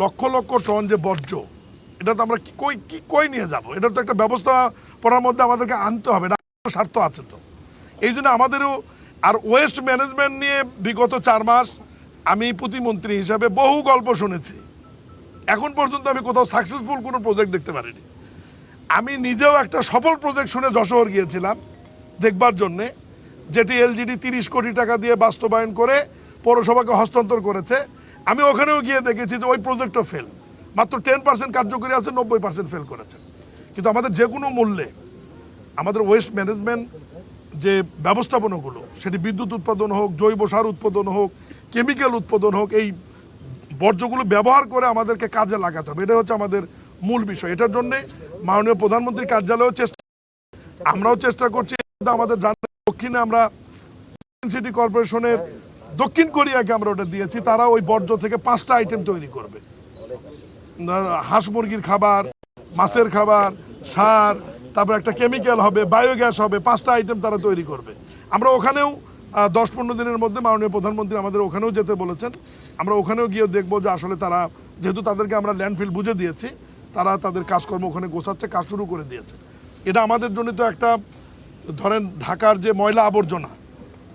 Lakh lakh ton যে বর্জ্য, এটা তো আমরা কই নিয়ে যাব? এটার তো একটা ব্যবস্থাপনার মধ্যে আমাদেরকে আনতে হবে, এটা স্বার্থ আছে। তো এই জন্য আমাদেরও আর ওয়েস্ট ম্যানেজমেন্ট নিয়ে বিগত 4 মাস আমি প্রতিমন্ত্রী হিসাবে বহু গল্প শুনেছি। এখন পর্যন্ত আমি কোথাও সাকসেসফুল কোনো প্রজেক্ট দেখতে পারিনি। আমি নিজেও একটা সফল প্রজেক্ট শুনে যশোর গিয়েছিলাম দেখবার জন্যে, যেটি এলজিডি 30 কোটি টাকা দিয়ে বাস্তবায়ন করে পৌরসভাকে হস্তান্তর করেছে। আমি ওখানেও গিয়ে দেখেছি যে ওই প্রজেক্টও ফেল, মাত্র 10% কার্যকরী আছে, 90% ফেল করেছে। কিন্তু আমাদের যে কোনো মূল্যে আমাদের ওয়েস্ট ম্যানেজমেন্ট যে ব্যবস্থাপনাগুলো, সেটি বিদ্যুৎ উৎপাদন হোক, জৈব সার উৎপাদন হোক, কেমিক্যাল উৎপাদন হোক, এই বর্জ্যগুলো ব্যবহার করে আমাদেরকে কাজে লাগাতে হবে। এটা হচ্ছে আমাদের মূল বিষয়। এটার জন্যে মাননীয় প্রধানমন্ত্রীর কার্যালয়েও আমরাও চেষ্টা করছি। আমাদের দক্ষিণে আমরা সিটি কর্পোরেশনের দক্ষিণ কোরিয়াকে আমরা ওটা দিয়েছি, তারা ওই বর্জ্য থেকে 5টা আইটেম তৈরি করবে। হাঁস মুরগির খাবার, মাছের খাবার, সার, তারপর একটা কেমিক্যাল হবে, বায়োগ্যাস হবে, 5টা আইটেম তারা তৈরি করবে। আমরা ওখানেও 10-15 দিনের মধ্যে মাননীয় প্রধানমন্ত্রী আমাদের ওখানেও যেতে বলেছেন। আমরা ওখানেও গিয়ে দেখবো যে আসলে তারা, যেহেতু তাদেরকে আমরা ল্যান্ডফিল বুঝে দিয়েছি, তারা তাদের কাজকর্ম ওখানে গোছাচ্ছে, কাজ শুরু করে দিয়েছে। এটা আমাদের জন্য তো একটা, ধরেন ঢাকার যে ময়লা আবর্জনা,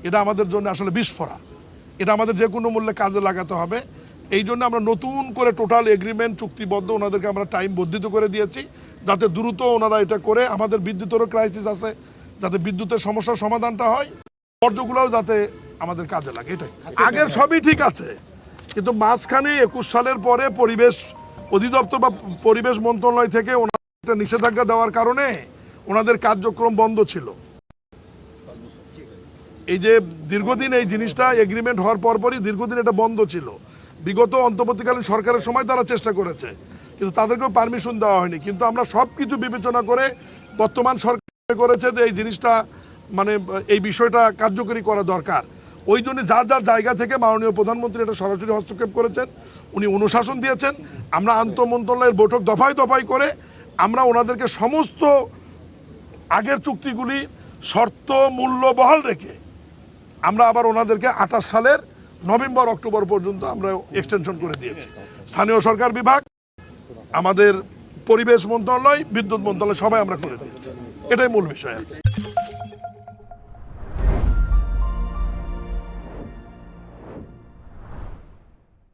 এটা আমাদের জন্য আসলে বিস্ফোরা। এটা আমাদের যে কোনো মূল্যে কাজে লাগাতে হবে। এই জন্য আমরা নতুন করে টোটাল এগ্রিমেন্ট চুক্তিবদ্ধ ওনাদেরকে আমরা টাইম বর্ধিত করে দিয়েছি, যাতে দ্রুত ওনারা এটা করে। আমাদের বিদ্যুতেরও ক্রাইসিস আছে, যাতে বিদ্যুতের সমস্যার সমাধানটা হয়, বর্জ্যগুলোও যাতে আমাদের কাজে লাগে। এটাই আগের সবই ঠিক আছে, কিন্তু মাঝখানে 21 সালের পরে পরিবেশ অধিদপ্তর বা পরিবেশ মন্ত্রণালয় থেকে ওনাদের একটা নিষেধাজ্ঞা দেওয়ার কারণে ওনাদের কার্যক্রম বন্ধ ছিল। এই যে দীর্ঘদিন এই জিনিসটা এগ্রিমেন্ট হওয়ার পরপরই দীর্ঘদিন এটা বন্ধ ছিল। বিগত অন্তর্বর্তীকালীন সরকারের সময় তারা চেষ্টা করেছে, কিন্তু তাদেরকেও পারমিশন দেওয়া হয়নি। কিন্তু আমরা সব কিছু বিবেচনা করে বর্তমান সরকার করেছে যে এই জিনিসটা, মানে এই বিষয়টা কার্যকরী করা দরকার। ওই জন্য যার যার জায়গা থেকে মাননীয় প্রধানমন্ত্রী এটা সরাসরি হস্তক্ষেপ করেছেন, উনি অনুশাসন দিয়েছেন। আমরা আন্তঃমন্ত্রণালয়ের বৈঠক দফায় দফায় করে আমরা ওনাদেরকে সমস্ত আগের চুক্তিগুলি শর্ত মূল্য বহাল রেখে আমরা আবার ওনাদেরকে 28 সালের নভেম্বর-অক্টোবর পর্যন্ত আমরা এক্সটেনশন করে দিয়েছি। স্থানীয় সরকার বিভাগ, আমাদের পরিবেশ মন্ত্রণালয়, বিদ্যুৎ মন্ত্রণালয় সবাই আমরা করে দিয়েছি। এটাই মূল বিষয়।